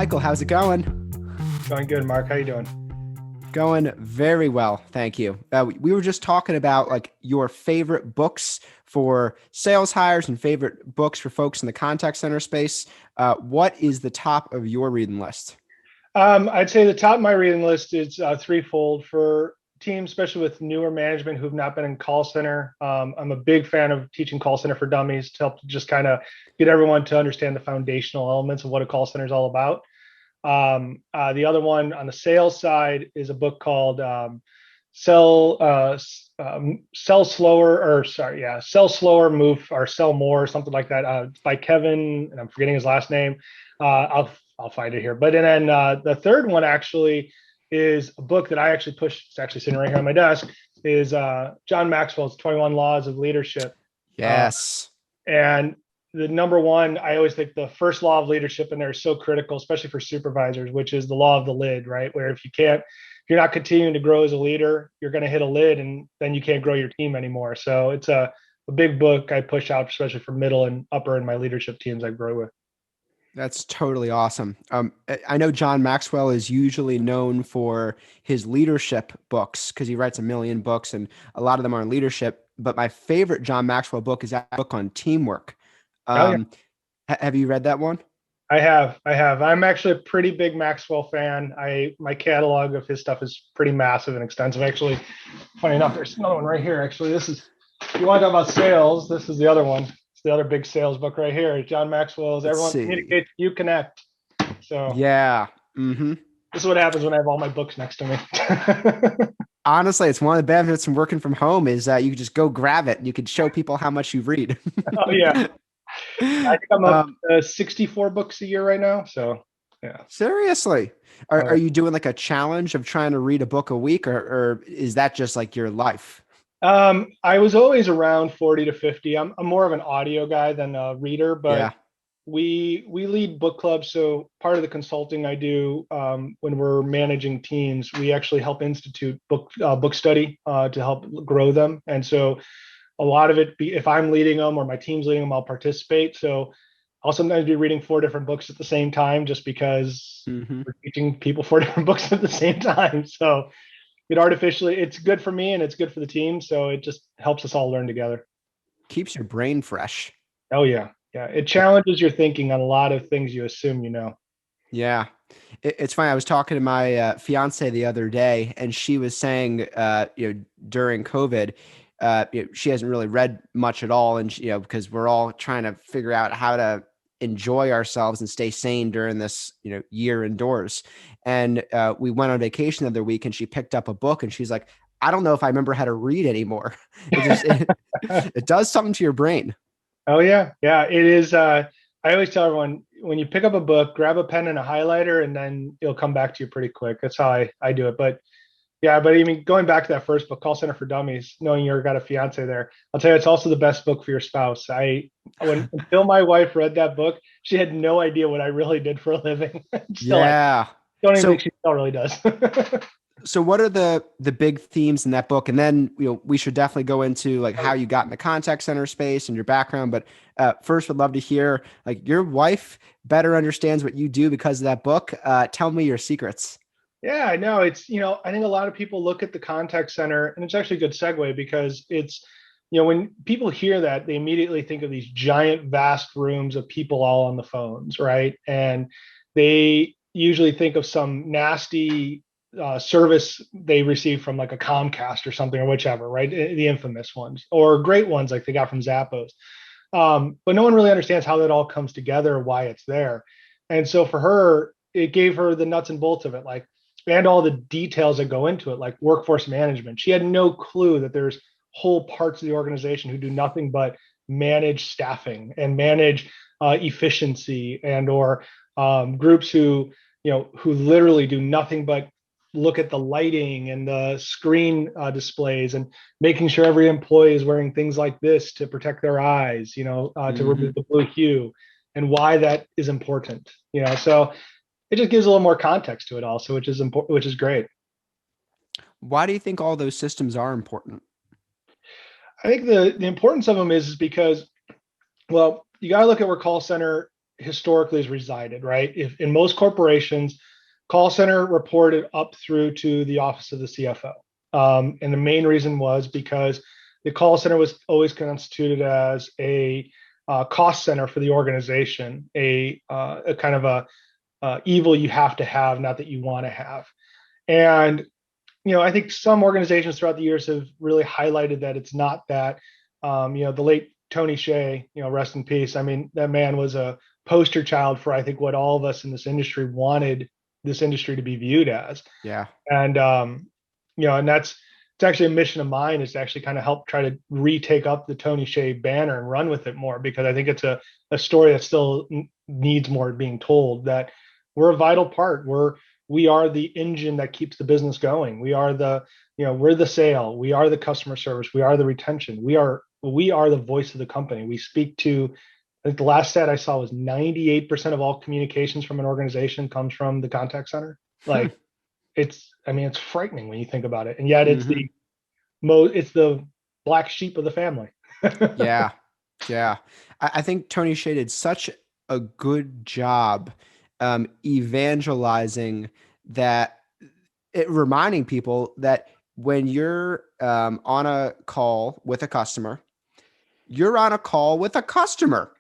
Michael, how's it going? Going good, Mark. How you doing? Going very well, thank you. We were just talking about like your favorite books for sales hires and favorite books for folks in the contact center space. What is the top of your reading list? I'd say the top of my reading list is threefold for teams, especially with newer management who've not been in call center. I'm a big fan of teaching call center for dummies to help just kind of get everyone to understand the foundational elements of what a call center is all about. The other one on the sales side is a book called Sell Sell Slower, or sorry, yeah, Sell Slower, Move, or Sell More, or something like that. By Kevin, and I'm forgetting his last name. I'll find it here. But and then the third one actually is a book that I actually pushed. It's actually sitting right here on my desk. Is John Maxwell's 21 Laws of Leadership. Yes. And the number one, I always think the first law of leadership in there is so critical, especially for supervisors, which is the law of the lid, right? Where if you're not continuing to grow as a leader, you're going to hit a lid and then you can't grow your team anymore. So it's a big book I push out, especially for middle and upper in my leadership teams I grow with. That's totally awesome. I know John Maxwell is usually known for his leadership books because he writes a million books and a lot of them are on leadership. But my favorite John Maxwell book is that book on teamwork. Oh yeah, Have you read that one? I have. I'm actually a pretty big Maxwell fan. My catalog of his stuff is pretty massive and extensive. Actually, funny enough, there's another one right here. Actually, this is, if you want to talk about sales, this is the other one. It's the other big sales book right here. John Maxwell's Let's Everyone see. Communicates, You Connect. So Yeah. Mm-hmm. this is what happens when I have all my books next to me. Honestly, it's one of the benefits from working from home is that you can just go grab it and you can show people how much you read. Oh yeah, I think I'm up um, to 64 books a year right now. So yeah. Seriously, Oh, are you doing like a challenge of trying to read a book a week, or is that just like your life? I was always around 40 to 50. I'm more of an audio guy than a reader, but Yeah. we lead book clubs. So part of the consulting I do when we're managing teams, we actually help institute book study to help grow them. And so a lot of it, if I'm leading them or my team's leading them, I'll participate. So I'll sometimes be reading four different books at the same time, just because Hmm. we're teaching people four different books at the same time. So it's good for me and it's good for the team. So it just helps us all learn together. Keeps your brain fresh. Oh yeah. Yeah. It challenges your thinking on a lot of things you assume you know. Yeah. It's funny. I was talking to my fiance the other day, and she was saying, during COVID, she hasn't really read much at all, and because we're all trying to figure out how to enjoy ourselves and stay sane during this, year indoors. And we went on vacation the other week, and she picked up a book, and she's like, "I don't know if I remember how to read anymore." It does something to your brain. Oh yeah. Yeah. It is I always tell everyone, when you pick up a book, grab a pen and a highlighter and then it'll come back to you pretty quick. That's how I do it. But yeah, but I mean, going back to that first book, Call Center for Dummies, knowing you've got a fiance there, I'll tell you, it's also the best book for your spouse. Until my wife read that book, she had no idea what I really did for a living. Still, I Yeah. don't even think So she still really does. So what are the big themes in that book? And then we should definitely go into like how you got in the contact center space and your background. But first, would love to hear like your wife better understands what you do because of that book. Tell me your secrets. Yeah, I know. I think a lot of people look at the contact center, and it's actually a good segue because when people hear that, they immediately think of these giant, vast rooms of people all on the phones, right? And they usually think of some nasty service they receive from like a Comcast or something or whichever, right? The infamous ones, or great ones like they got from Zappos. But no one really understands how that all comes together, why it's there. And so for her, it gave her the nuts and bolts of it, like, and all the details that go into it, like workforce management. She had no clue that there's whole parts of the organization who do nothing but manage staffing and manage efficiency, and or groups who literally do nothing but look at the lighting and the screen displays and making sure every employee is wearing things like this to protect their eyes, to remove Hmm. the blue hue, and why that is important. So it just gives a little more context to it also, which is important, which is great. Why do you think all those systems are important? I think the importance of them is because, well, you got to look at where call center historically has resided, right? If in most corporations, call center reported up through to the office of the CFO. And the main reason was because the call center was always constituted as a cost center for the organization, a kind of a evil you have to have, not that you want to have. And I think some organizations throughout the years have really highlighted that it's not that. The late Tony Hsieh, rest in peace. I mean, that man was a poster child for, I think, what all of us in this industry wanted this industry to be viewed as. Yeah. And and it's actually a mission of mine, is to actually kind of help try to retake up the Tony Hsieh banner and run with it more, because I think it's a story that still needs more being told, that we're a vital part. We are the engine that keeps the business going. We are we're the sale. We are the customer service. We are the retention. We are the voice of the company. We speak to, I think the last stat I saw was 98% of all communications from an organization comes from the contact center. Like, it's frightening when you think about it. And yet it's the black sheep of the family. Yeah. Yeah. I think Tony Hsieh did such a good job evangelizing that, reminding people that when you're on a call with a customer, you're on a call with a customer.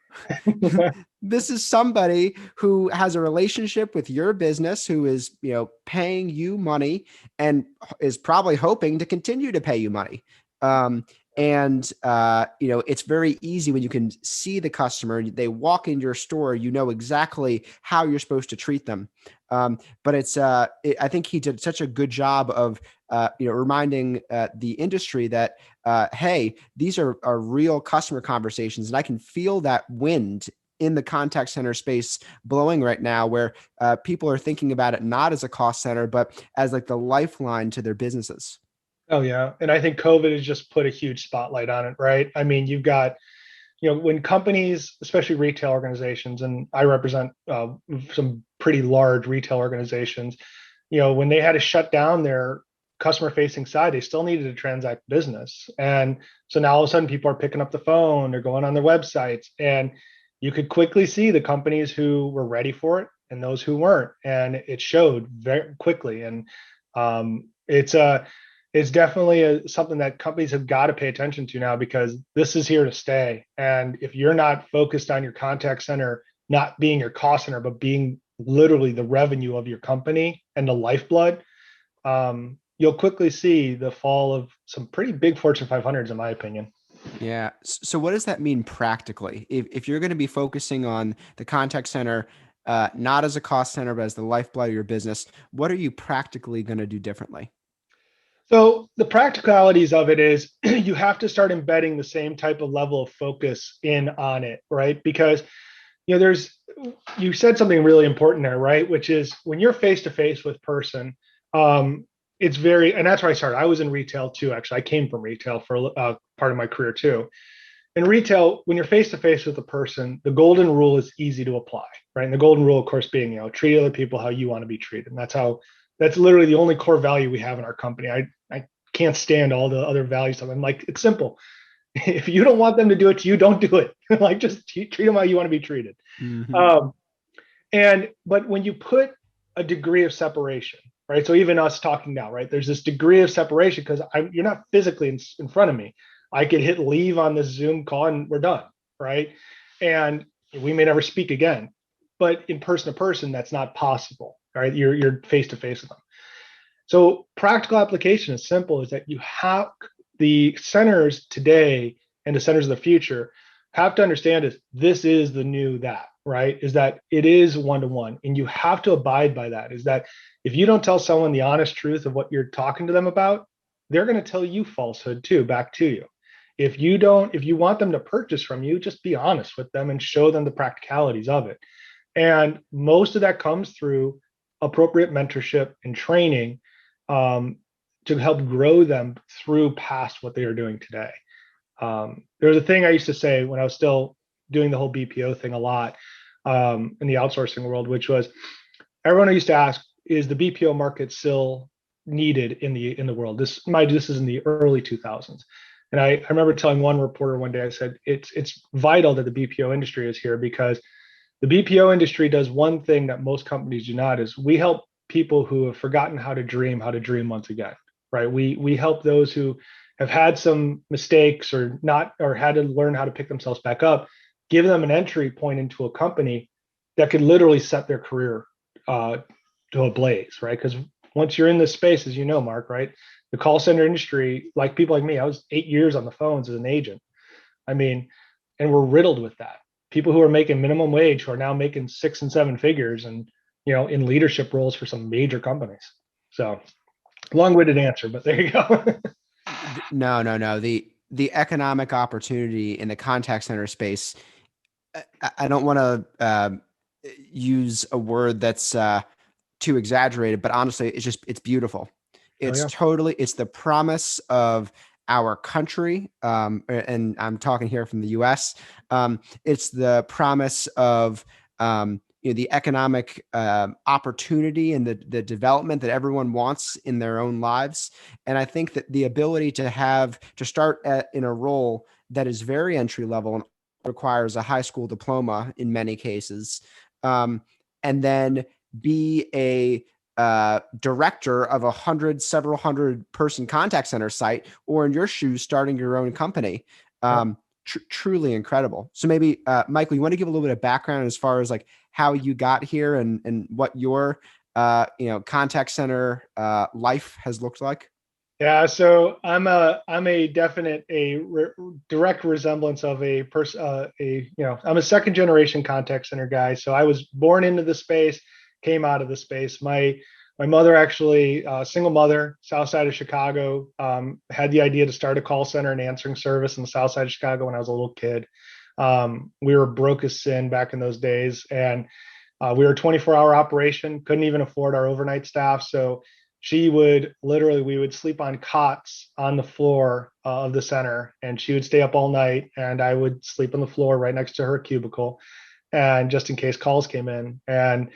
This is somebody who has a relationship with your business, who is, paying you money and is probably hoping to continue to pay you money. It's very easy when you can see the customer, they walk into your store, exactly how you're supposed to treat them. But I think he did such a good job of, reminding the industry that, hey, these are real customer conversations. And I can feel that wind in the contact center space blowing right now, where people are thinking about it not as a cost center, but as like the lifeline to their businesses. Oh yeah. And I think COVID has just put a huge spotlight on it, right? I mean, you've got, when companies, especially retail organizations, and I represent some pretty large retail organizations, when they had to shut down their customer facing side, they still needed to transact business. And so now all of a sudden people are picking up the phone, they're going on their websites, and you could quickly see the companies who were ready for it and those who weren't. And it showed very quickly. And it's definitely something that companies have got to pay attention to now, because this is here to stay. And if you're not focused on your contact center not being your cost center, but being literally the revenue of your company and the lifeblood, you'll quickly see the fall of some pretty big Fortune 500s, in my opinion. Yeah. So what does that mean practically? If you're going to be focusing on the contact center, not as a cost center, but as the lifeblood of your business, what are you practically going to do differently? So the practicalities of it is you have to start embedding the same type of level of focus in on it, right? Because you said something really important there, right? Which is when you're face to face with person, it's and that's where I started. I was in retail too, actually. I came from retail for part of my career too. In retail, when you're face to face with a person, the golden rule is easy to apply, right? And the golden rule, of course, being, treat other people how you want to be treated. And that's literally the only core value we have in our company. I can't stand all the other values of them. Like, it's simple. If you don't want them to do it to you, don't do it. Like, just treat them how you want to be treated. Mm-hmm. But when you put a degree of separation, right? So even us talking now, right? There's this degree of separation because you're not physically in front of me. I could hit leave on this Zoom call and we're done, right? And we may never speak again. But in person to person, that's not possible, right? You're face to face with them. So practical application is simple: is that you have the centers today and the centers of the future have to understand this is the new that, right? Is that it is one-to-one, and you have to abide by that. Is that if you don't tell someone the honest truth of what you're talking to them about, they're going to tell you falsehood too, back to you. If you want them to purchase from you, just be honest with them and show them the practicalities of it. And most of that comes through appropriate mentorship and training, to help grow them through past what they are doing today. There was a thing I used to say when I was still doing the whole BPO thing a lot, in the outsourcing world, which was, everyone used to ask, is the BPO market still needed in the world? This is in the early 2000s. And I remember telling one reporter one day, I said, it's vital that the BPO industry is here, because The BPO industry does one thing that most companies do not, is we help people who have forgotten how to dream once again, right? We help those who have had some mistakes or not, or had to learn how to pick themselves back up, give them an entry point into a company that could literally set their career uh, to a blaze, right? Because once you're in this space, as you know, Mark, right? The call center industry, like people like me, I was 8 years on the phones as an agent. I mean, and we're riddled with that. People who are making minimum wage who are now making 6 and 7 figures, and in leadership roles for some major companies. So long-winded answer, but there you go. No, no, no. The economic opportunity in the contact center space. I don't want to use a word that's too exaggerated, but honestly, it's beautiful. Oh It's yeah. totally it's the promise of our country, and I'm talking here from the U.S. It's the promise of the economic opportunity and the development that everyone wants in their own lives. And I think that the ability to start in a role that is very entry level and requires a high school diploma in many cases, um, and then be a director of several hundred person contact center site, or in your shoes, starting your own company. Yeah. Truly incredible. So maybe, Michael, you want to give a little bit of background as far as like how you got here and what your, contact center life has looked like? Yeah, so I'm a definite direct resemblance of a person. I'm a second generation contact center guy. So I was born into the space, came out of the space. My mother actually, single mother, south side of Chicago, had the idea to start a call center and answering service in the south side of Chicago when I was a little kid. We were broke as sin back in those days, and we were a 24-hour operation, couldn't even afford our overnight staff. So we would sleep on cots on the floor of the center, and she would stay up all night, and I would sleep on the floor right next to her cubicle, and just in case calls came in. And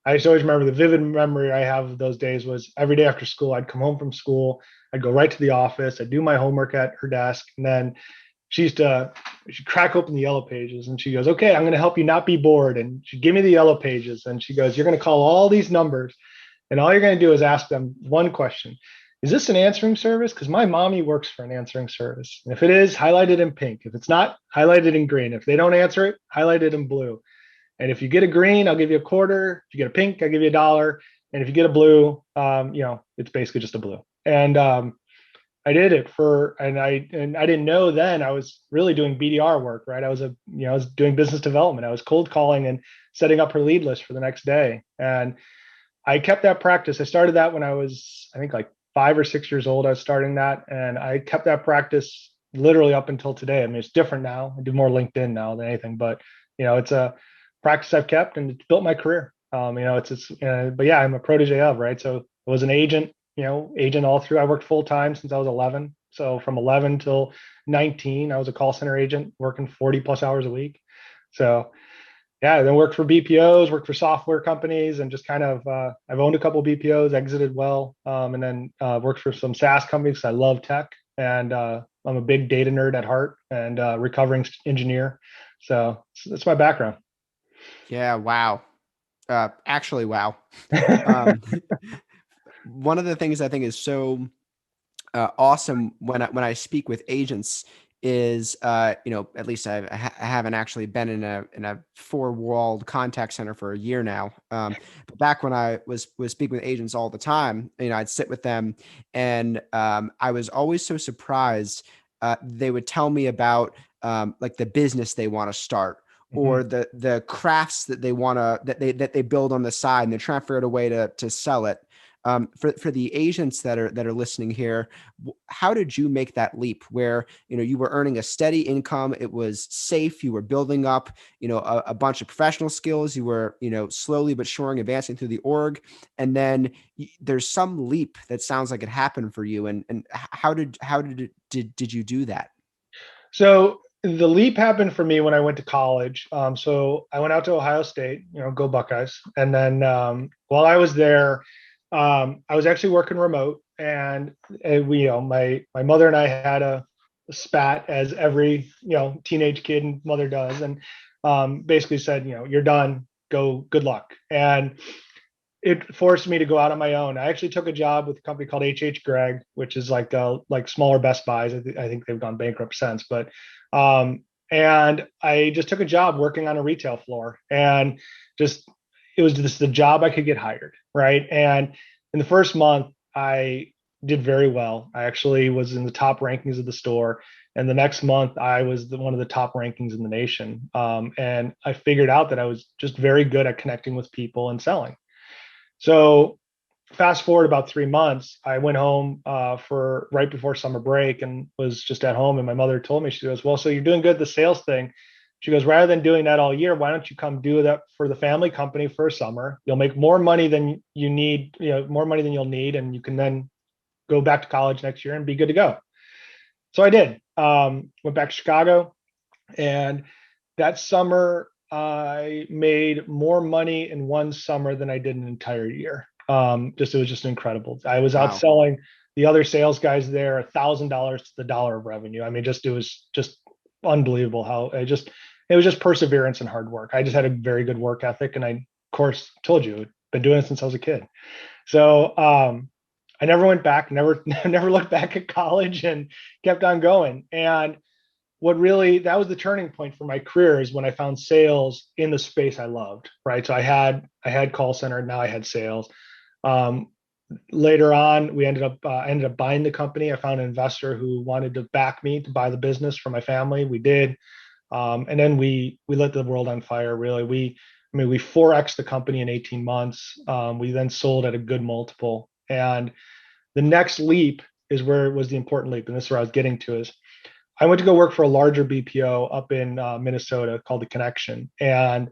I just always remember, the vivid memory I have of those days was every day after school, I'd come home from school, I'd go right to the office, I'd do my homework at her desk, and then she'd crack open the yellow pages, and she goes, "Okay, I'm going to help you not be bored." And she'd give me the yellow pages, and she goes, "You're going to call all these numbers, and all you're going to do is ask them one question. Is this an answering service? Because my mommy works for an answering service. And if it is, highlight it in pink. If it's not, highlight it in green. If they don't answer it, highlight it in blue. And if you get a green, I'll give you a quarter. If you get a pink, I'll give you $1. And if you get a blue, it's basically just a blue." And I did it and I didn't know then I was really doing BDR work, right? I was doing business development. I was cold calling and setting up her lead list for the next day. And I kept that practice. I started that when I was, I think, like 5 or 6 years old. I was starting that, and I kept that practice literally up until today. I mean, it's different now. I do more LinkedIn now than anything, but it's a practice I've kept, and it's built my career. But yeah, I'm a protege of, right. So I was an agent, agent all through. I worked full time since I was 11. So from 11 till 19, I was a call center agent working 40 plus hours a week. So yeah, then worked for BPOs, worked for software companies, and just kind of I've owned a couple of BPOs, exited well, and then worked for some SaaS companies. I love tech, and I'm a big data nerd at heart, and recovering engineer. So that's my background. Yeah. Wow. Actually, wow. Um, one of the things I think is so awesome when I speak with agents is, at least I haven't actually been in a four-walled contact center for a year now. But back when I was speaking with agents all the time, I'd sit with them, and I was always so surprised. They would tell me about like the business they want to start, or Mhm. the crafts that they build on the side, and they're trying to figure out a way to sell it. For the agents that are listening here, how did you make that leap where you were earning a steady income, it was safe, you were building up a bunch of professional skills, you were slowly but surely advancing through the org, and then there's some leap that sounds like it happened for you, and how did you do that? So the leap happened for me when I went to college. So I went out to Ohio State, go Buckeyes. And then while I was there, I was actually working remote, and my mother and I had a spat, as every teenage kid and mother does. And basically said, you're done, go, good luck. And it forced me to go out on my own. I actually took a job with a company called H Gregg, which is like smaller Best Buys. I think they've gone bankrupt since, but and I just took a job working on a retail floor, and just it was just the job I could get hired, right? And in the first month, I did very well. I actually was in the top rankings of the store, and the next month, I was one of the top rankings in the nation. And I figured out that I was just very good at connecting with people and selling. So fast forward about 3 months, I went home for right before summer break and was just at home. And my mother told me, she goes, "Well, so you're doing good at the sales thing." She goes, "Rather than doing that all year, why don't you come do that for the family company for a summer? You'll make more money than you need, more money than you'll need, and you can then go back to college next year and be good to go." So I did. Went back to Chicago, and that summer I made more money in one summer than I did an entire year. Just it was just incredible. I was Wow. outselling the other sales guys there $1,000 to the dollar of revenue. I mean, just it was just unbelievable how it was just perseverance and hard work. I just had a very good work ethic, and I, of course, told you, been doing it since I was a kid. So I never went back, never never looked back at college, and kept on going. And what really that was the turning point for my career is when I found sales in the space I loved, right? So I had call center, now I had sales. Um, Later on, we ended up buying the company. I found an investor who wanted to back me to buy the business for my family. We did, and then we lit the world on fire. Really, we 4x the company in 18 months. We then sold at a good multiple, and the next leap is where it was the important leap, and this is where I was getting to is I went to go work for a larger BPO up in Minnesota called The Connection, and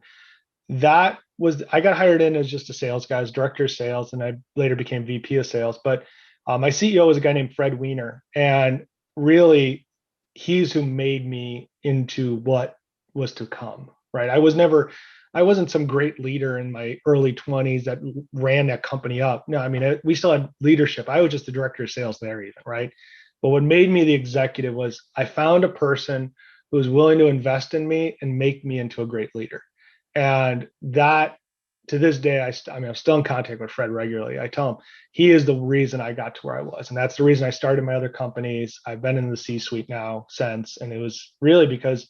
that was I got hired in as just a sales guy, as director of sales, and I later became VP of sales. But my CEO was a guy named Fred Weiner, and really, he's who made me into what was to come. Right? I wasn't some great leader in my early 20s that ran that company up. No, I mean, we still had leadership. I was just the director of sales there, even, right? But what made me the executive was I found a person who was willing to invest in me and make me into a great leader. And that to this day, I mean, I'm still in contact with Fred regularly. I tell him he is the reason I got to where I was. And that's the reason I started my other companies. I've been in the C suite now since. And it was really because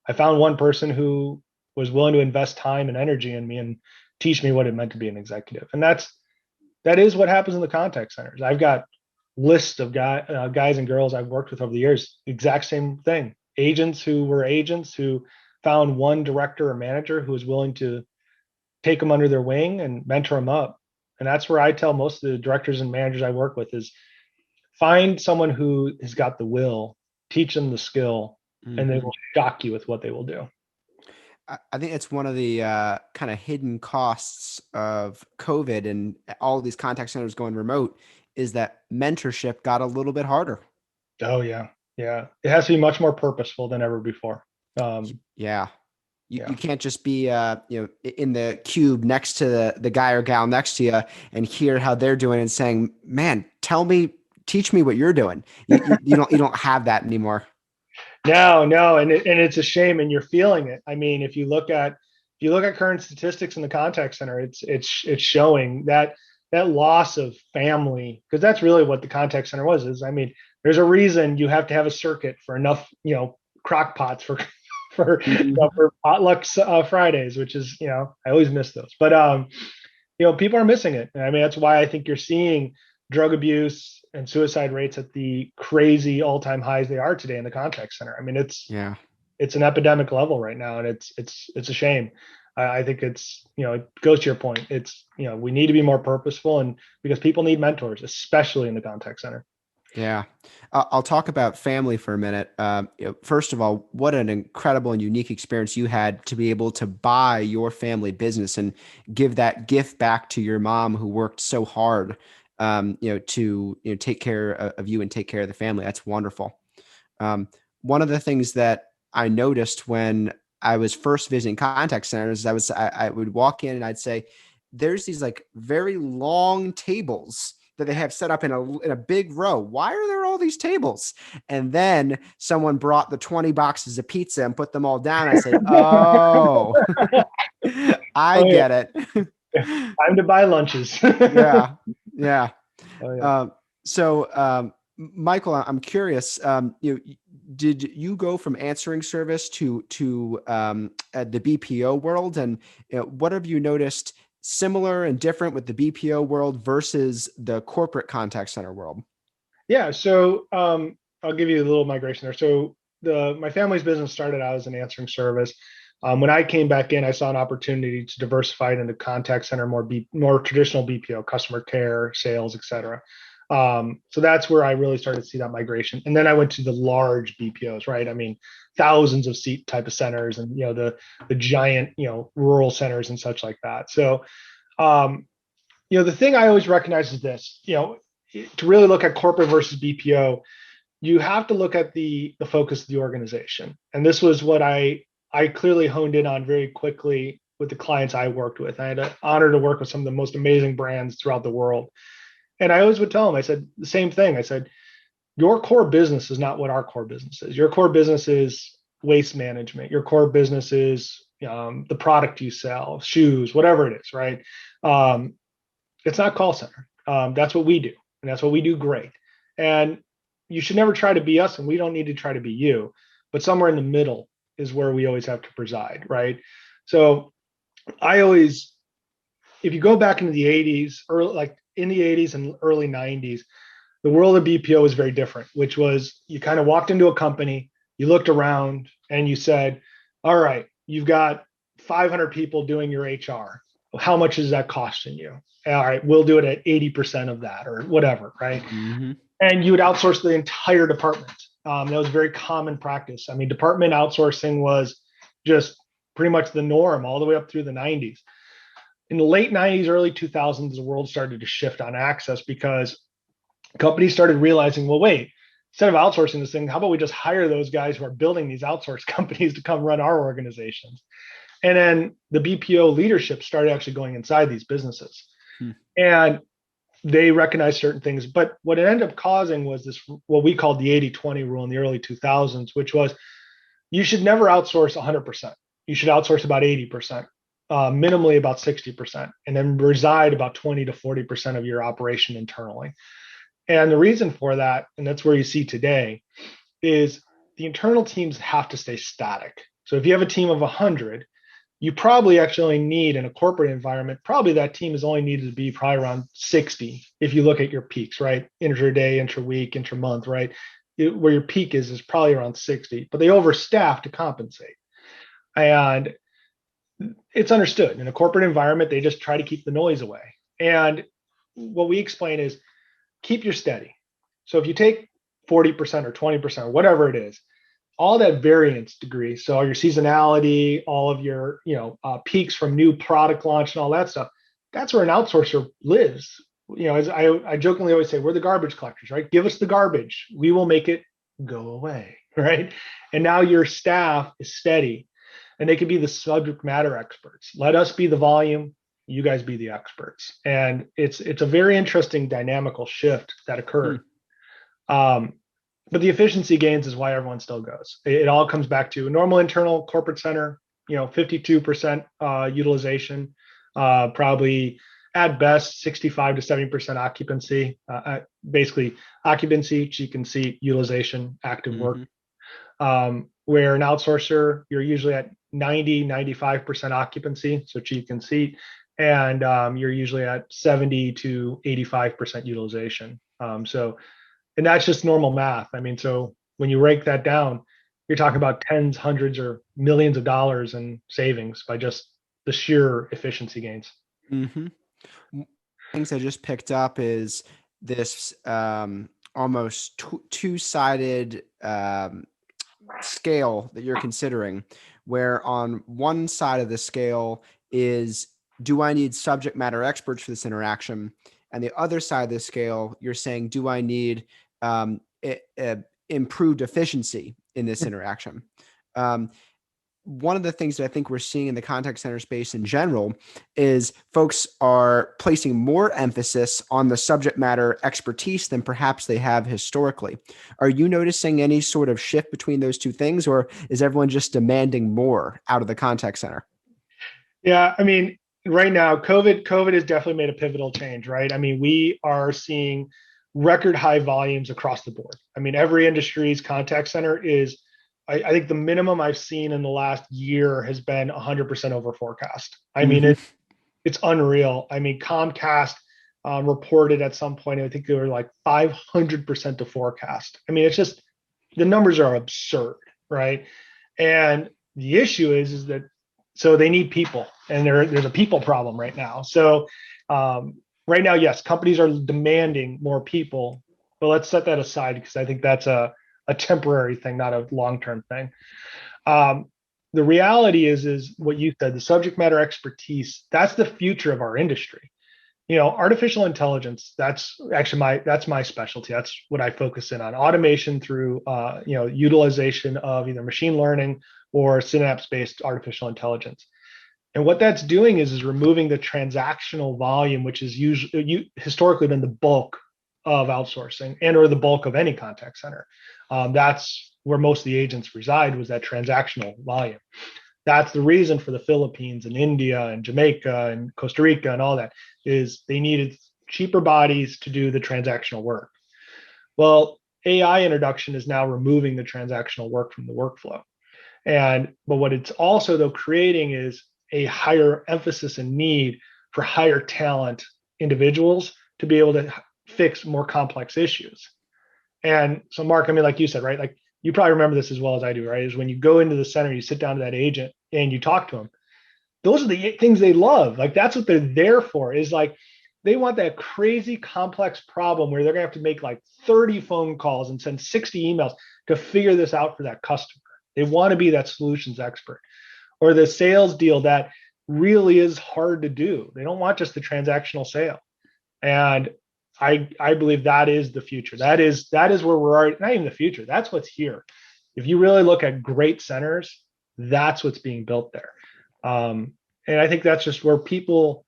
I found one person who was willing to invest time and energy in me and teach me what it meant to be an executive. And that is what happens in the contact centers. I've got lists of guys and girls I've worked with over the years, exact same thing. Agents who were agents who found one director or manager who was willing to take them under their wing and mentor them up. And that's where I tell most of the directors and managers I work with is find someone who has got the will, teach them the skill, and they Hmm. will shock you with what they will do. I think it's one of the kind of hidden costs of COVID and all these contact centers going remote is that mentorship got a little bit harder. Oh yeah, yeah. It has to be much more purposeful than ever before. Um, Yeah. You yeah. can't just be in the cube next to the guy or gal next to you and hear how they're doing and saying, "Man, teach me what you're doing." You don't have that anymore. No, no, and it's a shame, and you're feeling it. I mean, if you look at current statistics in the contact center, it's showing that loss of family, because that's really what the contact center was. Is I mean, there's a reason you have to have a circuit for enough, crock pots for Mhm. for potluck Fridays, which is I always miss those, but people are missing it. And I mean, that's why I think you're seeing drug abuse and suicide rates at the crazy all-time highs they are today in the contact center. I mean, Yeah. it's an epidemic level right now, and it's a shame. I think it goes to your point. It's we need to be more purposeful, and because people need mentors, especially in the contact center. Yeah. I'll talk about family for a minute. First of all, what an incredible and unique experience you had to be able to buy your family business and give that gift back to your mom who worked so hard, to take care of you and take care of the family. That's wonderful. Um, One of the things that I noticed when I was first visiting contact centers, I would walk in and I'd say, "There's these like very long tables that they have set up in a big row. Why are there all these tables? And then someone brought the 20 boxes of pizza and put them all down. I said, oh, I Oh yeah, get it. time to buy lunches. Yeah. Yeah. Oh yeah. Um, Michael, I'm curious. Did you go from answering service to the BPO world, and what have you noticed similar and different with the BPO world versus the corporate contact center world? Yeah. So I'll give you a little migration there. So my family's business started out as an answering service. When I came back in, I saw an opportunity to diversify it into contact center, more traditional BPO, customer care, sales, et cetera. So that's where I really started to see that migration. And then I went to the large BPOs, right? I mean, thousands of seat type of centers, and the giant rural centers and such like that. So um, the thing I always recognize is this, to really look at corporate versus BPO, you have to look at the focus of the organization. And this was what I clearly honed in on very quickly with the clients I worked with. I had an honor to work with some of the most amazing brands throughout the world. And I always would tell them, I said the same thing. I said, your core business is not what our core business is. Your core business is waste management. Your core business is the product you sell, shoes, whatever it is, right? Um, it's not call center. That's what we do, and that's what we do great. And you should never try to be us, and we don't need to try to be you. But somewhere in the middle is where we always have to preside, right? So I always, if you go back into the '80s, early like in the '80s and early '90s, the world of BPO was very different. Which was you kind of walked into a company, you looked around, and you said, "All right, you've got 500 people doing your HR. How much is that costing you? All right, we'll do it at 80% of that or whatever, right?" Mm-hmm. And you would outsource the entire department. That was very common practice. I mean, department outsourcing was just pretty much the norm all the way up through the '90s. In the late '90s, early 2000s, the world started to shift on access because companies started realizing, well, wait, instead of outsourcing this thing, how about we just hire those guys who are building these outsource companies to come run our organizations? And then the BPO leadership started actually going inside these businesses. Hmm. And they recognized certain things. But what it ended up causing was this, what we called the 80-20 rule in the early 2000s, which was you should never outsource 100%. You should outsource about 80%, minimally about 60%, and then reside about 20 to 40% of your operation internally. And the reason for that, and that's where you see today, is the internal teams have to stay static. So if you have a team of 100, you probably actually need in a corporate environment, probably that team is only needed to be probably around 60 if you look at your peaks, right? Intra-day, intra-week, intra-month, right? Where your peak is probably around 60, but they overstaff to compensate. And it's understood in a corporate environment, they just try to keep the noise away. And what we explain is keep your steady. So if you take 40% or 20%, whatever it is, all that variance degree, so all your seasonality, all of your peaks from new product launch and all that stuff, that's where an outsourcer lives. As I jokingly always say, we're the garbage collectors, right? Give us the garbage, we will make it go away, right? And now your staff is steady, and they can be the subject matter experts. Let us be the volume, you guys be the experts, and it's a very interesting dynamical shift that Hmm. occurred. Um, but the efficiency gains is why everyone still goes. It all comes back to normal internal corporate center, 52% utilization, probably at best 65 to 70% occupancy. Basically, occupancy, cheek and seat, utilization, active work. Mm-hmm. Where an outsourcer, you're usually at 90, 95% occupancy, so cheek and seat, and you're usually at 70 to 85% utilization. And that's just normal math. I mean, so when you break that down, you're talking about tens, hundreds, or millions of dollars in savings by just the sheer efficiency gains. Mm-hmm. Things I just picked up is this almost two-sided scale that you're considering, where on one side of the scale is, do I need subject matter experts for this interaction? And the other side of the scale, you're saying, do I need improved efficiency in this interaction? Um, one of the things that I think we're seeing in the contact center space in general is folks are placing more emphasis on the subject matter expertise than perhaps they have historically. Are you noticing any sort of shift between those two things, or is everyone just demanding more out of the contact center? Yeah, I mean, right now, COVID has definitely made a pivotal change, right? I mean, we are seeing record high volumes across the board. I mean, every industry's contact center is, I think the minimum I've seen in the last year has been 100% over forecast. I mean, Mm-hmm. it's unreal. I mean, Comcast reported at some point, I think they were like 500% to forecast. I mean, it's just, the numbers are absurd, right? And the issue is that so they need people, and there's a people problem right now. So right now, yes, companies are demanding more people, but let's set that aside because I think that's a temporary thing, not a long-term thing. Um, the reality is what you said, the subject matter expertise, that's the future of our industry. Artificial intelligence, that's my specialty. That's what I focus in on. Automation through utilization of either machine learning or synapse-based artificial intelligence. And what that's doing is removing the transactional volume, which is usually historically been the bulk of outsourcing and or the bulk of any contact center. That's where most of the agents reside, was that transactional volume. That's the reason for the Philippines and India and Jamaica and Costa Rica and all that, is they needed cheaper bodies to do the transactional work. Well, AI introduction is now removing the transactional work from the workflow. But what it's also though creating is a higher emphasis and need for higher talent individuals to be able to fix more complex issues. And so, Mark, I mean, like you said, right? Like you probably remember this as well as I do, right? Is when you go into the center, you sit down to that agent and you talk to them. Those are the things they love. Like that's what they're there for. Is like they want that crazy complex problem where they're gonna have to make like 30 phone calls and send 60 emails to figure this out for that customer. They want to be that solutions expert, or the sales deal that really is hard to do. They don't want just the transactional sale. And I believe that is the future. That is where we're already, not even the future. That's what's here. If you really look at great centers, that's what's being built there. And I think that's just where people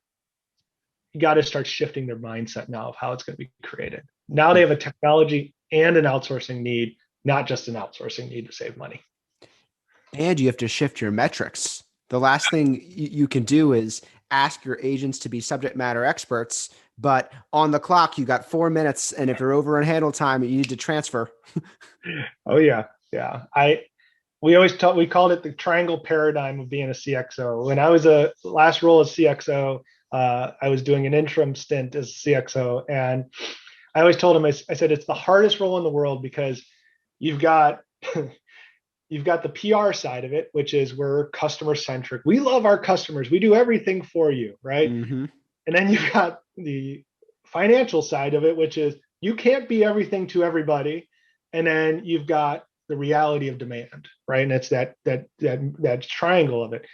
got to start shifting their mindset now of how it's going to be created. Now they have a technology and an outsourcing need, not just an outsourcing need to save money. And you have to shift your metrics. The last thing you can do is ask your agents to be subject matter experts, but on the clock, you got 4 minutes. And if you're over in handle time, you need to transfer. Oh yeah. Yeah. We called it the triangle paradigm of being a CXO. When I was a last role as CXO, I was doing an interim stint as CXO, and I always told him, I said, it's the hardest role in the world because you've got you've got the PR side of it, which is we're customer centric. We love our customers. We do everything for you, right? Mm-hmm. And then you've got the financial side of it, which is you can't be everything to everybody. And then you've got the reality of demand, right? And it's that triangle of it.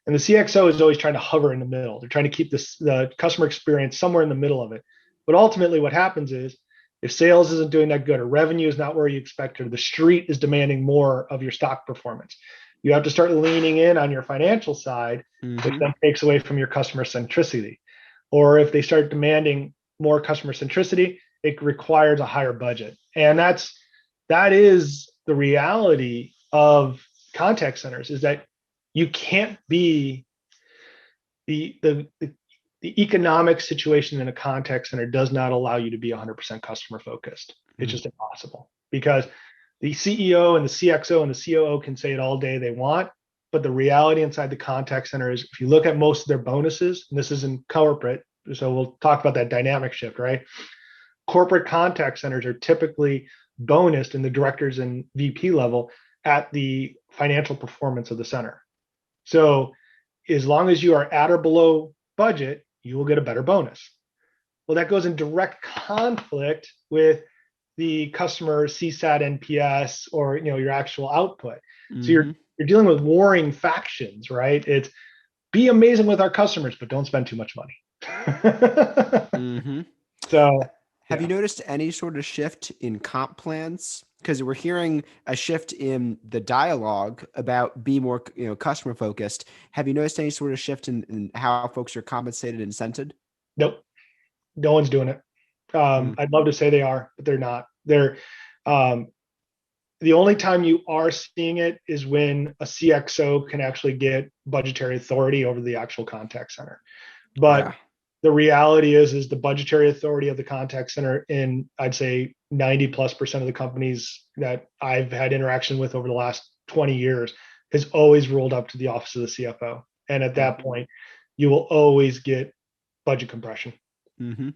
And the CXO is always trying to hover in the middle. They're trying to keep the customer experience somewhere in the middle of it. But ultimately, what happens is if sales isn't doing that good, or revenue is not where you expect, or the street is demanding more of your stock performance, you have to start leaning in on your financial side, which Mm-hmm. then takes away from your customer centricity. Or if they start demanding more customer centricity, it requires a higher budget. And that is the reality of contact centers, is that you can't be the economic situation in a contact center does not allow you to be 100% customer focused. It's just impossible, because the CEO and the CXO and the COO can say it all day they want, but the reality inside the contact center is, if you look at most of their bonuses, and this is in corporate, so we'll talk about that dynamic shift, right? Corporate contact centers are typically bonused in the directors and VP level at the financial performance of the center. So as long as you are at or below budget, you will get a better bonus. Well, that goes in direct conflict with the customer CSAT NPS, or your actual output. So Mm-hmm. you're dealing with warring factions, right? It's be amazing with our customers, but don't spend too much money. Mm-hmm. So Have you yeah. noticed any sort of shift in comp plans? because we're hearing a shift in the dialogue about be more, customer focused. Have you noticed any sort of shift in how folks are compensated and incented? Nope, no one's doing it. Mm, I'd love to say they are, but they're not. They're um, the only time you are seeing it is when a CXO can actually get budgetary authority over the actual contact center. But yeah. the reality is the budgetary authority of the contact center in, I'd say, 90+% of the companies that I've had interaction with over the last 20 years has always rolled up to the office of the CFO. And at that Mm-hmm. point, you will always get budget compression. Mm-hmm.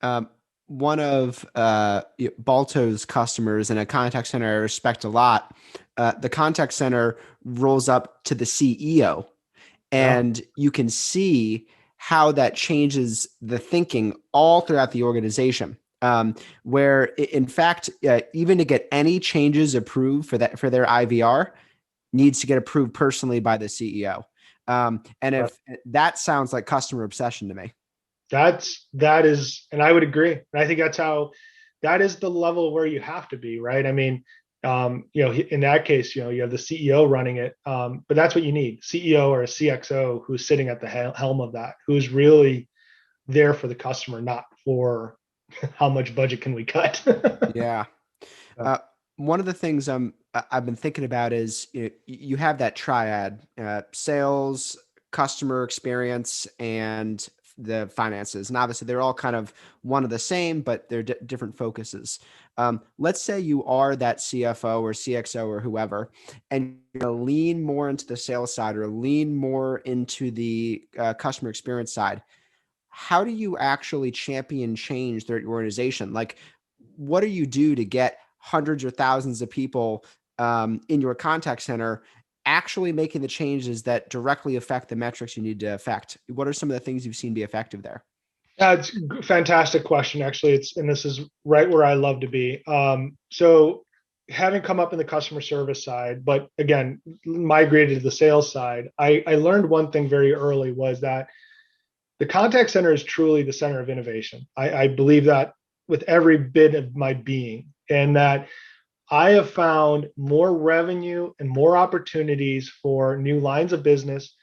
Um, one of Balto's customers in a contact center I respect a lot, the contact center rolls up to the CEO, Yeah. and you can see how that changes the thinking all throughout the organization. Where in fact, even to get any changes approved for their IVR needs to get approved personally by the CEO. And if that sounds like customer obsession to me. That is, and I would agree. And I think that is the level where you have to be, right? I mean, in that case, you have the CEO running it, but that's what you need: CEO or a CXO who's sitting at the helm of that, who's really there for the customer, not for how much budget can we cut. Yeah. Yeah. Uh, One of the things I've been thinking about is you have that triad: sales, customer experience, and the finances. And obviously, they're all kind of one of the same, but they're different focuses. Let's say you are that CFO or CXO or whoever, and you're going to lean more into the sales side or lean more into the customer experience side. How do you actually champion change throughout your organization? Like, what do you do to get hundreds or thousands of people in your contact center actually making the changes that directly affect the metrics you need to affect? What are some of the things you've seen be effective there? It's a fantastic question, actually. And this is right where I love to be. So having come up in the customer service side, but again, migrated to the sales side, I learned one thing very early was that the contact center is truly the center of innovation. I believe that with every bit of my being, and that I have found more revenue and more opportunities for new lines of business,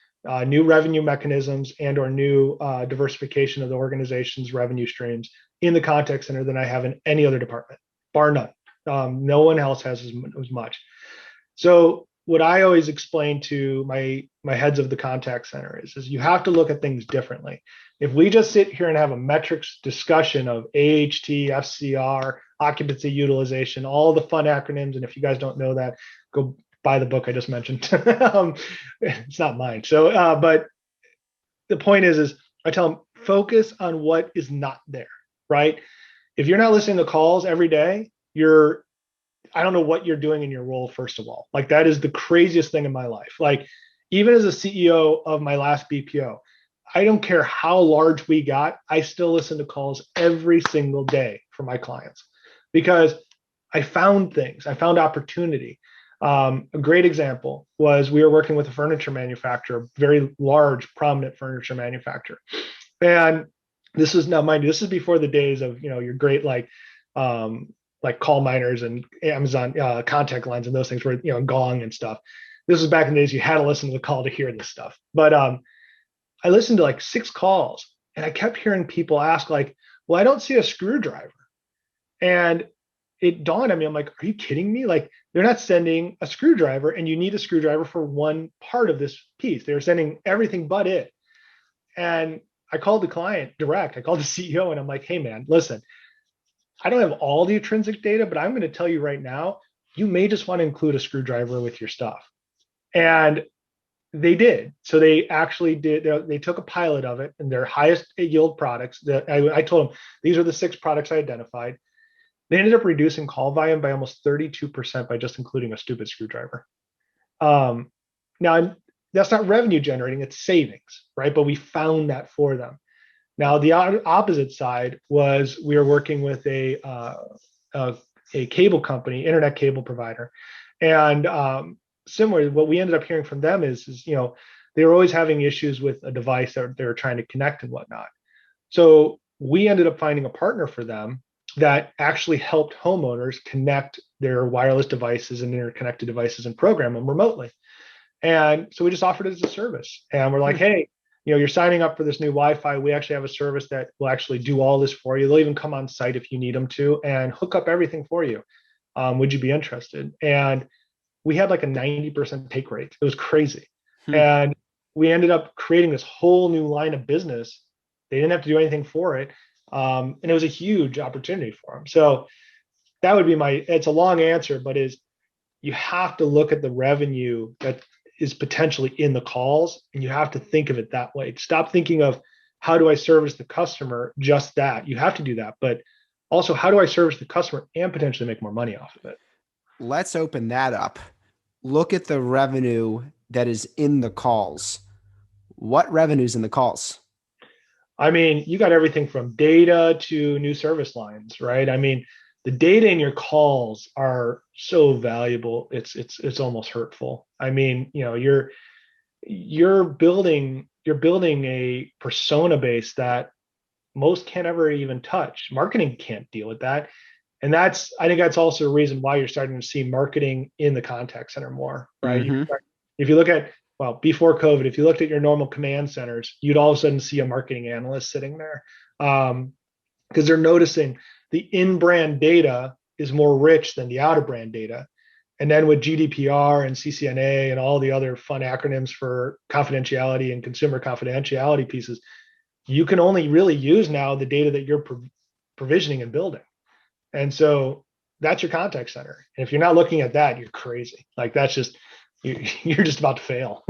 new revenue mechanisms, and or new diversification of the organization's revenue streams in the contact center than I have in any other department, bar none. No one else has as much. So what I always explain to my heads of the contact center is you have to look at things differently. If we just sit here and have a metrics discussion of AHT, FCR, occupancy utilization, all the fun acronyms, and if you guys don't know that, go buy the book I just mentioned. It's not mine. So, but the point is I tell them focus on what is not there, right? If you're not listening to calls every day, I don't know what you're doing in your role, first of all. Like, that is the craziest thing in my life. Like, even as a CEO of my last BPO, I don't care how large we got, I still listen to calls every single day for my clients because I found things, I found opportunity. A great example was we were working with a furniture manufacturer, very large, prominent furniture manufacturer. And this is now, mind you, this is before the days of, your great, like call miners and Amazon contact lines and those things were, Gong and stuff. This was back in the days you had to listen to the call to hear this stuff. But I listened to like 6 calls and I kept hearing people ask like, well, I don't see a screwdriver. And it dawned on me, I'm like, are you kidding me? Like, they're not sending a screwdriver and you need a screwdriver for one part of this piece. They're sending everything but it. And I called the client direct. I called the CEO and I'm like, hey man, listen, I don't have all the intrinsic data, but I'm going to tell you right now, you may just want to include a screwdriver with your stuff. And they did. So they actually did. They took a pilot of it and their highest yield products. That I told them these are the 6 products I identified. They ended up reducing call volume by almost 32% by just including a stupid screwdriver. Now that's not revenue generating; it's savings, right? But we found that for them. Now, the opposite side was we were working with a cable company, internet cable provider, and similar. What we ended up hearing from them is they were always having issues with a device that they were trying to connect and whatnot. So we ended up finding a partner for them that actually helped homeowners connect their wireless devices and interconnected devices and program them remotely. And so we just offered it as a service. And we're like, Hmm. hey, you're signing up for this new Wi-Fi. We actually have a service that will actually do all this for you. They'll even come on site if you need them to and hook up everything for you. Would you be interested? And we had like a 90% take rate. It was crazy. Hmm. And we ended up creating this whole new line of business. They didn't have to do anything for it. And it was a huge opportunity for them. So that would be it's a long answer, but you have to look at the revenue that is potentially in the calls, and you have to think of it that way. Stop thinking of how do I service the customer, just that. You have to do that, but also how do I service the customer and potentially make more money off of it? Let's open that up. Look at the revenue that is in the calls. What revenue's in the calls? I mean, you got everything from data to new service lines, right? I mean, the data in your calls are so valuable. It's almost hurtful. I mean, you're building a persona base that most can't ever even touch. Marketing can't deal with that. And I think that's also a reason why you're starting to see marketing in the contact center more, right? Mm-hmm. If you look at, well, before COVID, if you looked at your normal command centers, you'd all of a sudden see a marketing analyst sitting there, because they're noticing the in-brand data is more rich than the out-of-brand data. And then with GDPR and CCNA and all the other fun acronyms for confidentiality and consumer confidentiality pieces, you can only really use now the data that you're provisioning and building. And so that's your contact center. And if you're not looking at that, you're crazy. Like that's just, you're just about to fail.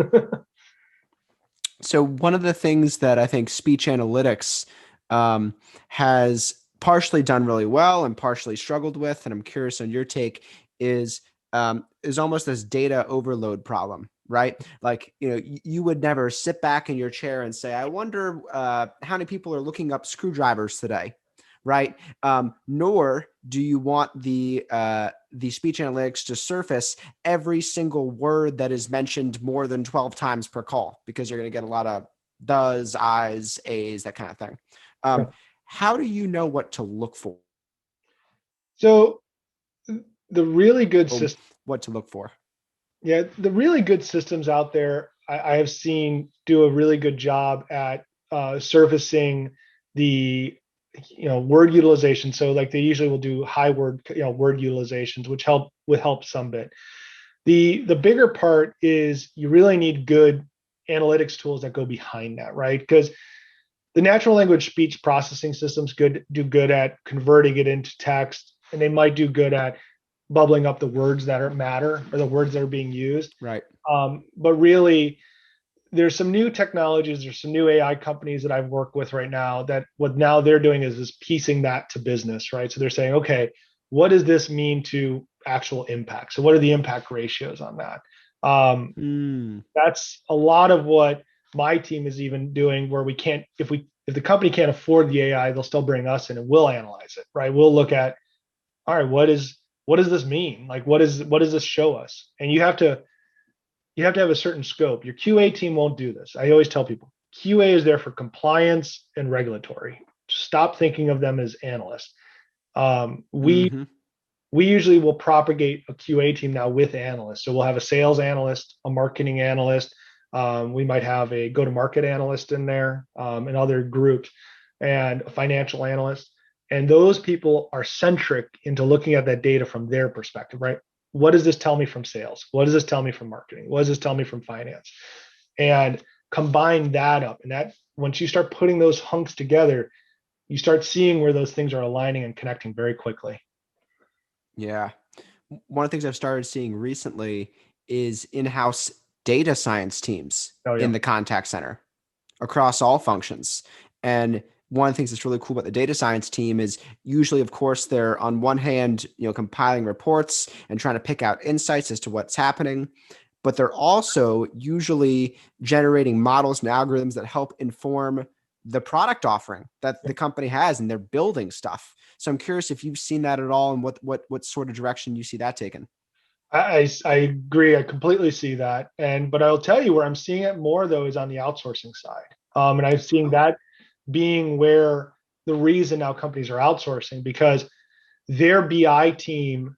So one of the things that I think speech analytics um, has partially done really well and partially struggled with, and I'm curious on your take, is almost this data overload problem, right? Like you would never sit back in your chair and say, "I wonder how many people are looking up screwdrivers today." Right? Nor do you want the speech analytics to surface every single word that is mentioned more than 12 times per call, because you're going to get a lot of does, I's, A's, that kind of thing. Um, how do you know what to look for? So the really good system, What to look for? yeah, the really good systems out there, I have seen do a really good job at surfacing the word utilization. So like they usually will do high word utilizations, which help some bit. The bigger part is you really need good analytics tools that go behind that, right? Because the natural language speech processing systems do good at converting it into text, and they might do good at bubbling up the words that matter or the words that are being used. Right. But really, there's some new technologies, there's some new AI companies that I've worked with right now that what now they're doing is piecing that to business, right? So they're saying, okay, what does this mean to actual impact? So what are the impact ratios on that? Mm. That's a lot of what my team is even doing, where we can't, if the company can't afford the AI, they'll still bring us in and we'll analyze it, right? We'll look at, all right, what does this mean? Like what does this show us? And you have to have a certain scope. Your QA team won't do this. I always tell people QA is there for compliance and regulatory. Stop thinking of them as analysts. We Mm-hmm. usually will propagate a QA team now with analysts. So we'll have a sales analyst, a marketing analyst. We might have a go-to-market analyst in there, and other groups, and a financial analyst. And those people are centric into looking at that data from their perspective, right? What does this tell me from sales? What does this tell me from marketing? What does this tell me from finance? And combine that up. And that once you start putting those hunks together, you start seeing where those things are aligning and connecting very quickly. Yeah. One of the things I've started seeing recently is in-house data science teams Oh in yeah. the contact center across all functions. And one of the things that's really cool about the data science team is usually, of course, they're on one hand, compiling reports and trying to pick out insights as to what's happening, but they're also usually generating models and algorithms that help inform the product offering that the company has, and they're building stuff. So I'm curious if you've seen that at all, and what sort of direction you see that taken. I agree. I completely see that. But I'll tell you where I'm seeing it more though is on the outsourcing side. And I'm seeing that being where the reason now companies are outsourcing, because their BI team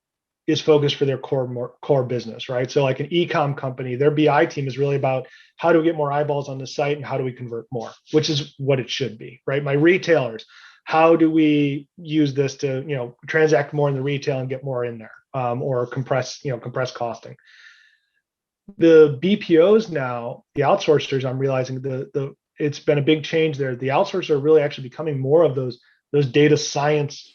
is focused for their core business, right? So like an e-com company, their BI team is really about how do we get more eyeballs on the site and how do we convert more, which is what it should be, right? My retailers, how do we use this to, transact more in the retail and get more in there, or compress costing. The BPOs now, the outsourcers, I'm realizing it's been a big change there. The outsourcers are really actually becoming more of those data science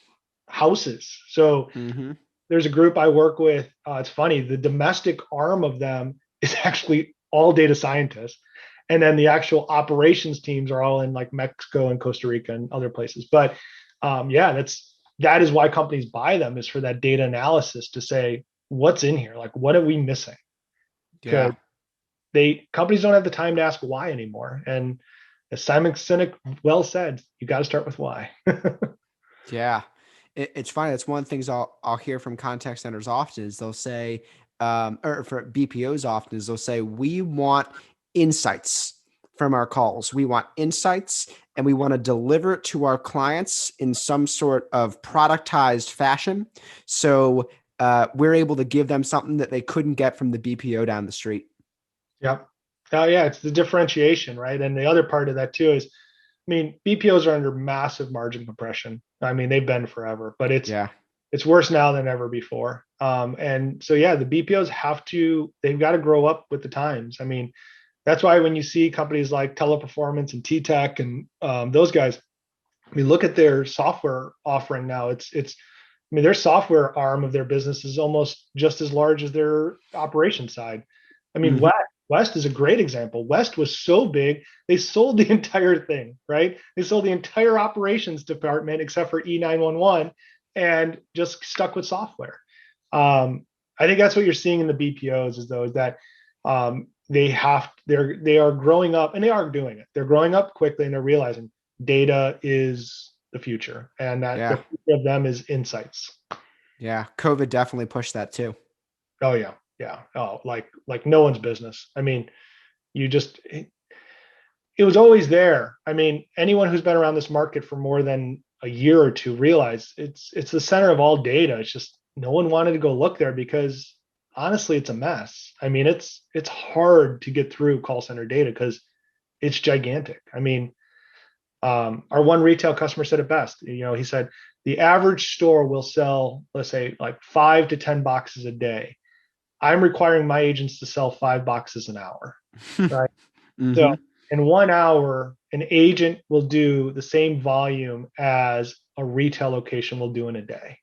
houses. So Mm-hmm. there's a group I work with. It's funny. The domestic arm of them is actually all data scientists. And then the actual operations teams are all in like Mexico and Costa Rica and other places. But that is why companies buy them, is for that data analysis to say, what's in here? Like, what are we missing? Yeah. Because companies don't have the time to ask why anymore. And as Simon Sinek well said, you got to start with why. Yeah. It's funny. That's one of the things I'll hear from contact centers often is they'll say, or for BPOs often is they'll say, we want insights from our calls. We want insights and we want to deliver it to our clients in some sort of productized fashion. So we're able to give them something that they couldn't get from the BPO down the street. Yep. Oh yeah, it's the differentiation, right? And the other part of that too is, BPOs are under massive margin compression. They've been forever, but Yeah. it's worse now than ever before. And so yeah, the BPOs they've got to grow up with the times. That's why when you see companies like Teleperformance and T-Tech and those guys, look at their software offering now. Their software arm of their business is almost just as large as their operation side. Mhm. West is a great example. West was so big, they sold the entire thing, right? They sold the entire operations department except for E911 and just stuck with software. I think that's what you're seeing in the BPOs is that they are growing up, and they are doing it. They're growing up quickly and they're realizing data is the future, and that the Yeah. future of them is insights. Yeah. COVID definitely pushed that too. Oh yeah, yeah. Oh, like no one's business. You just it was always there. Anyone who's been around this market for more than a year or two realize it's the center of all data. It's just no one wanted to go look there because honestly, it's a mess. It's hard to get through call center data because it's gigantic. Our one retail customer said it best. He said the average store will sell, let's say, like 5 to 10 boxes a day. I'm requiring my agents to sell 5 boxes an hour, right? So Hmm. in 1 hour, an agent will do the same volume as a retail location will do in a day.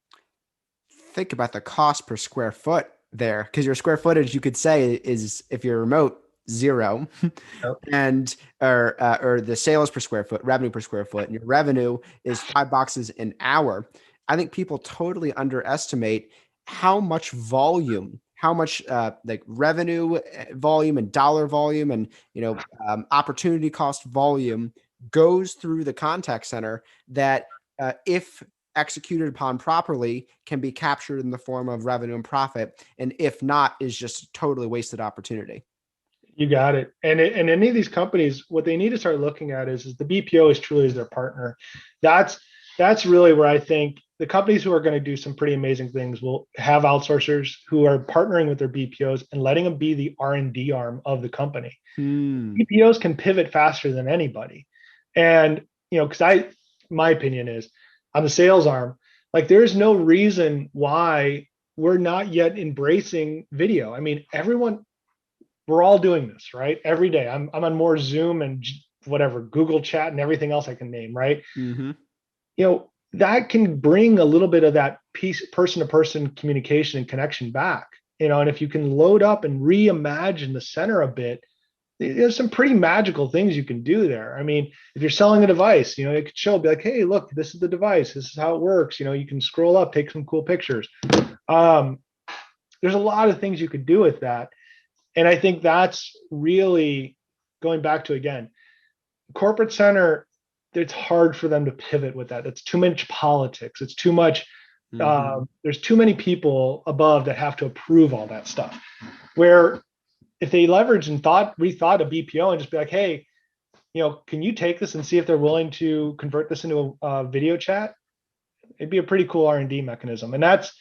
Think about the cost per square foot there, because your square footage, you could say, is if you're remote, zero, Yep. and or the sales per square foot, revenue per square foot, and your revenue is 5 boxes an hour. I think people totally underestimate how much volume, how much like revenue volume and dollar volume, and opportunity cost volume goes through the contact center. That if executed upon properly, can be captured in the form of revenue and profit, and if not, is just totally wasted opportunity. You got it. And any of these companies, what they need to start looking at is the BPO is truly as their partner. That's that's really where I think the companies who are going to do some pretty amazing things will have outsourcers who are partnering with their BPOs and letting them be the R&D arm of the company. Hmm. BPOs can pivot faster than anybody. And, because my opinion is on the sales arm, like there's no reason why we're not yet embracing video. Everyone, we're all doing this, right? Every day. I'm on more Zoom and whatever, Google Chat and everything else I can name, right? Mm-hmm. That can bring a little bit of that piece, person to person communication and connection back. And if you can load up and reimagine the center a bit, there's some pretty magical things you can do there. If you're selling a device, it could show, be like, hey, look, this is the device. This is how it works. You can scroll up, take some cool pictures. Um, there's a lot of things you could do with that. And I think that's really going back to, again, corporate center, it's hard for them to pivot with that. It's too much politics. It's too much. Mm-hmm. There's too many people above that have to approve all that stuff. Where if they leverage and rethought a BPO and just be like, hey, can you take this and see if they're willing to convert this into a video chat? It'd be a pretty cool R&D mechanism. And that's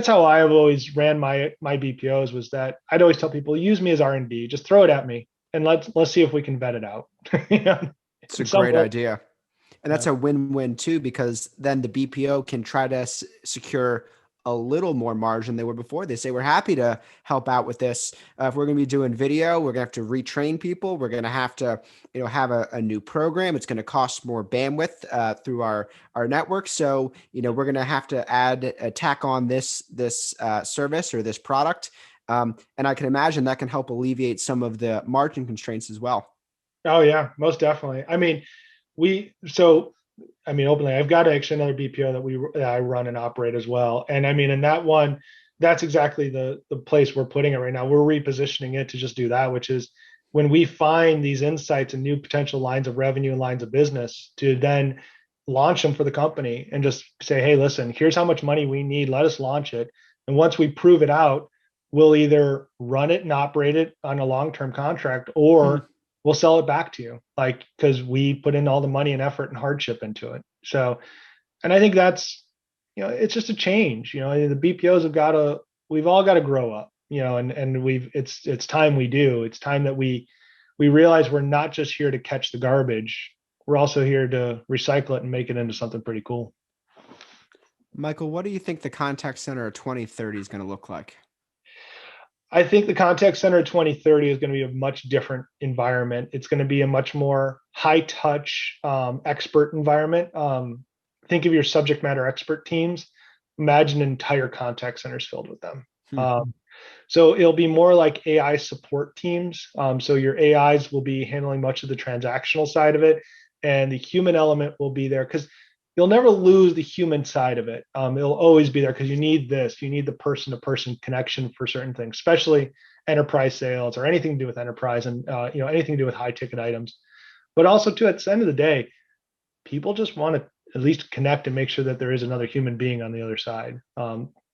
how I have always ran my BPOs, was that I'd always tell people, use me as R&D, just throw it at me and let's see if we can vet it out. You know, It's a in some great way. idea. And Yeah. that's a win-win too, because then the BPO can try to secure a little more margin than they were before. They say, we're happy to help out with this. If we're going to be doing video, we're going to have to retrain people. We're going to have to, have a new program. It's going to cost more bandwidth through our network. So, we're going to have to tack on this service or this product. And I can imagine that can help alleviate some of the margin constraints as well. Oh yeah, most definitely. I mean, we so I mean, openly, I've got actually another BPO that I run and operate as well. And I mean, in that one, that's exactly the place we're putting it right now. We're repositioning it to just do that, which is when we find these insights and new potential lines of revenue and lines of business, to then launch them for the company and just say, hey, listen, here's how much money we need. Let us launch it. And once we prove it out, we'll either run it and operate it on a long-term contract, Hmm. or we'll sell it back to you, like, because we put in all the money and effort and hardship into it. So, and I think that's, it's just a change. The BPOs we've all got to grow up, and it's time we do. It's time that we realize we're not just here to catch the garbage. We're also here to recycle it and make it into something pretty cool. Michael, what do you think the contact center of 2030 is going to look like? I think the contact center 2030 is going to be a much different environment. It's going to be a much more high touch, expert environment. Think of your subject matter expert teams. Imagine entire contact centers filled with them. Hmm. So it'll be more like AI support teams. So your AIs will be handling much of the transactional side of it, and the human element will be there, because you'll never lose the human side of it. It'll always be there because you need this. You need the person-to-person connection for certain things, especially enterprise sales or anything to do with enterprise, and anything to do with high-ticket items. But also, too, at the end of the day, people just want to at least connect and make sure that there is another human being on the other side.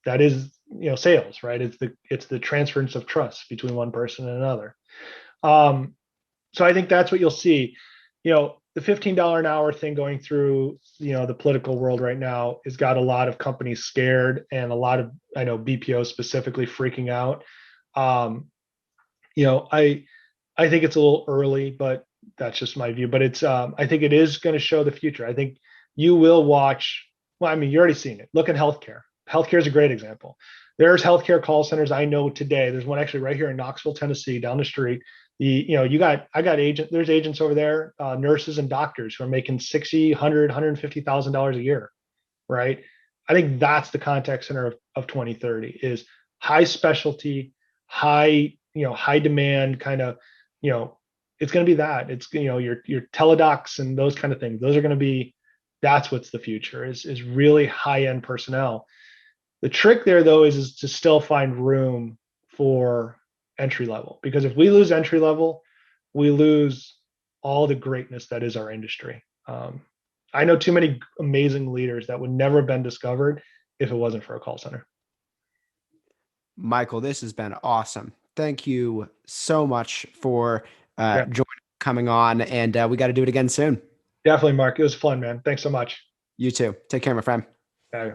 That is, sales, right? It's the transference of trust between one person and another. Um, so I think that's what you'll see. The $15 an hour thing going through, the political world right now has got a lot of companies scared, and a lot of, I know, BPOs specifically freaking out. Um, I think it's a little early, but that's just my view. But I think it is going to show the future. I think you will watch. Well, I mean, you're already seeing it. Look at healthcare. Healthcare is a great example. There's healthcare call centers I know today. There's one actually right here in Knoxville, Tennessee, down the street. I got there's agents over there, nurses and doctors who are making 60, 100, $150,000 a year, right? I think that's the contact center of 2030, is high specialty, high demand kind of, you know, it's going to be that. It's, your teledocs and those kind of things. Those are going to be, that's what's the future, is really high end personnel. The trick there, though, is to still find room for entry level, because if we lose entry level, we lose all the greatness that is our industry. I know too many amazing leaders that would never have been discovered if it wasn't for a call center. Michael, this has been awesome. Thank you so much for Yeah, coming on, and we got to do it again soon. definitely, Mark. It was fun, man. Thanks so much. You too. Take care, my friend. Yeah.